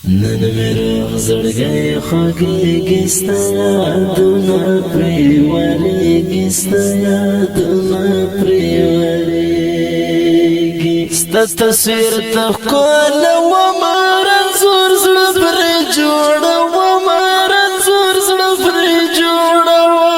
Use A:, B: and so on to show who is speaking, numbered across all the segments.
A: نن میرا زړګی خوږیږي ستا یادونه پرې ولېږي ستا یادونه پرې ولېږي ستا تصویر ته ښکلومه رنځور زړه پرې جوړومه رنځور زړه پرې جوړومه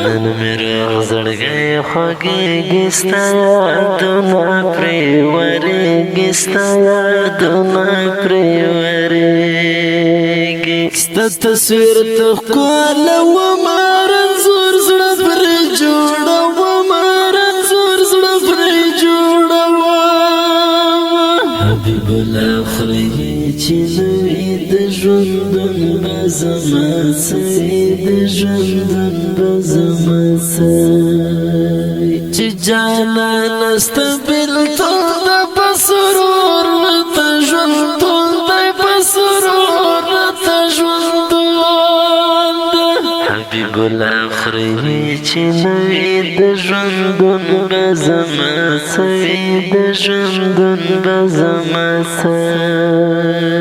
A: نن میرا زړګی خوږیږي ستا یادونه پرې ولېږي ستا یادونه پرې ورېږي ستا تصویر ته ښکلومه رنځور زړه پرې جوړومه رنځور زړه پرې جوړومه حبیب الله خورې چې نه وي د ژوندون به زما څه وي د ژوندون به زما څه وي چې جانانه ستا بېلتون ده په سرور ته ژوندون دی په سرور ته ژوندون ده حبیب الله خورې چې نه وي د ژوندون به زما څه وي د ژوندون به زما څه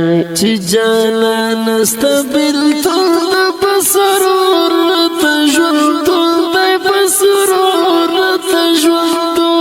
A: وي چې جانانه ستا بېلتون ده په سرور ته ژوندون دی په سرور ته ژوندون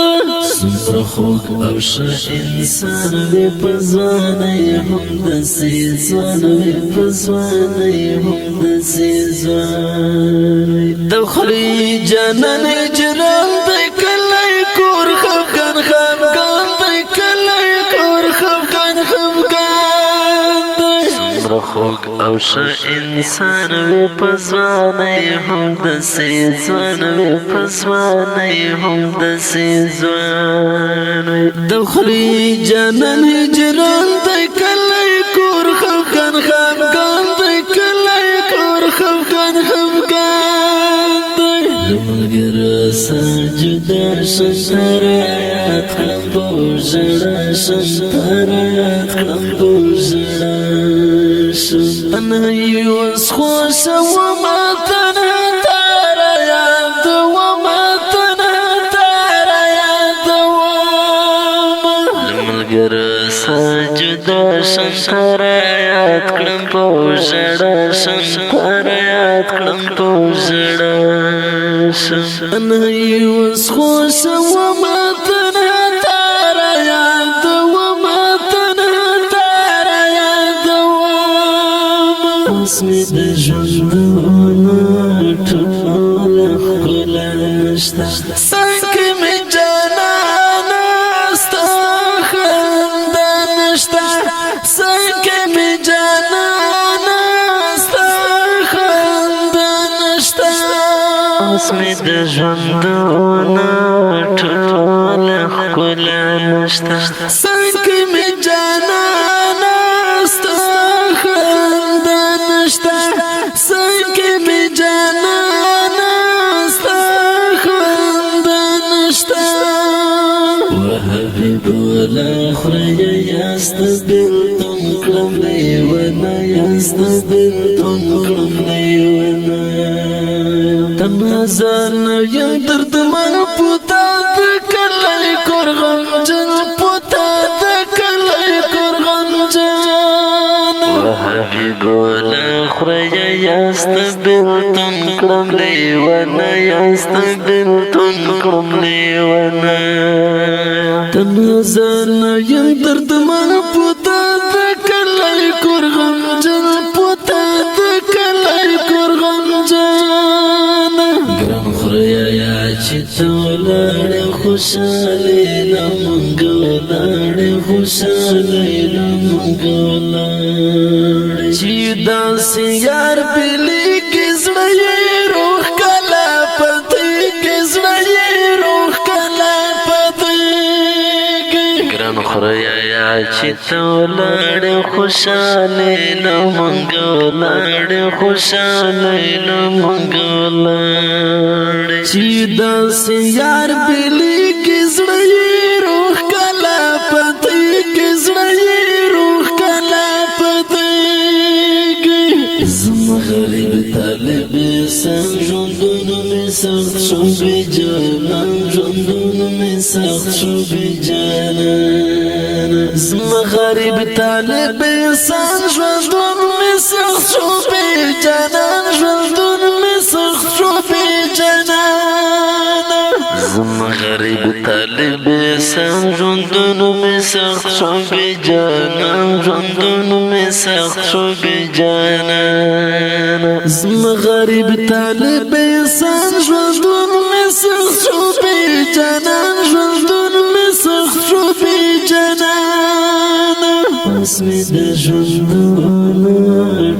A: ده څومره خوږ او ښه انسان وي په ځوانۍ هم داسې ځوان وي په ځوانۍ هم داسې ځوان وي د خولې جانان هجران دی کلی کور خفګان خفګان دی کلی کور خفګان خفګان دی څومره خوږ او ښه انسان وي په ځوانۍ هم داسې ځوان وي په ځوانۍ هم داسې ځوان وي د خولې جانان هجران دی کلی کور خفګان خفګان دی کلی کور خفګان خفګان دی له ملګرو سره جدا شم تر یاد کړم په ژړا شم تر یاد کړم په ژړا شم تنهایي اوس خوښومه تنها تر یادومه تنها تر یادومه له ملګرو سره جدا شم تر یاد کړم په ژړا شم تر یاد کړم په ژړا شم تنهایي اوس خوښومه تنها تر یادومه تنها تر یادومه اوس مې د ژوندونه ټوله ښکلا نشته څنګه مې جانانه ستا خندا نشته څنګه مې جانانه ستا خندا نشته اوس مې د ژوندونه ټوله ښکلا نشته څنګه مې جانانه ستا خندا نشته څنګه مې جانانه ستا خندا نشته وحبیب الله خورې یاست بېلتون کړم لیونه یاست بېلتون کړم لیونه تنها ځان یم دردمن پوتا د کلی کور غمجن پوتا د کلی کور غمجن وحبیب الله خورې یاست بېلتون کړم لیونه یاست بېلتون کړم لیونه تنها ځان یم دردمن پوتا د کلی کور غمجن پوتا د کلی کور غمجن ګران خوریا چې ته ولاړې خوشحالې له موږ ولاړې خوشحالې له موږ ولاړې چې داسې یار پیلېږي زړه یې روح کله پتېږي زړه یې روح کله پتېږي ګران خوریا چې ته ولاړې خوشحالې له موږ ولاړې خوشحالې له موږ ولاړې چې داسې یار پیلېږي زړه یې روح کله پتېږي زړه یې روح کله پتېږي زما غریب طالب احسان ژوندون می سخت شو بی جانان ژوندون می سخت شو بی جانان زما غریب طالب احسان ژوندون می سخت شو بی جانان ژوندون می سخت شو بی جانان زما غریب طالب احسان ژوندون می سخت شو بی جانان ژوندون می سخت شو بی جانان زما غریب طالب احسان ژوندون می سخت شو بی جانان ژوندون می سخت شو بی جانان اوس مې د ژوندون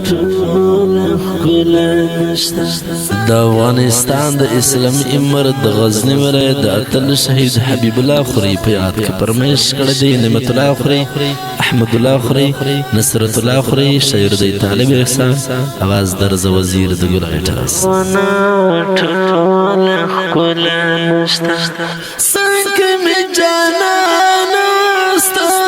A: ټوله ښکلا نشته د افغانستان د اسلامي امارت د غزني ولایت د اتل شهید حبیب الله خوري په یاد کې فرمایش کړی دی نعمت الله خوري احمد الله خوري نصرت الله خوري شاعر دی طالب احسان اواز درز وزیر د ګل غټاس ټوله ښکلا نشته څنګه مې جانانه ستا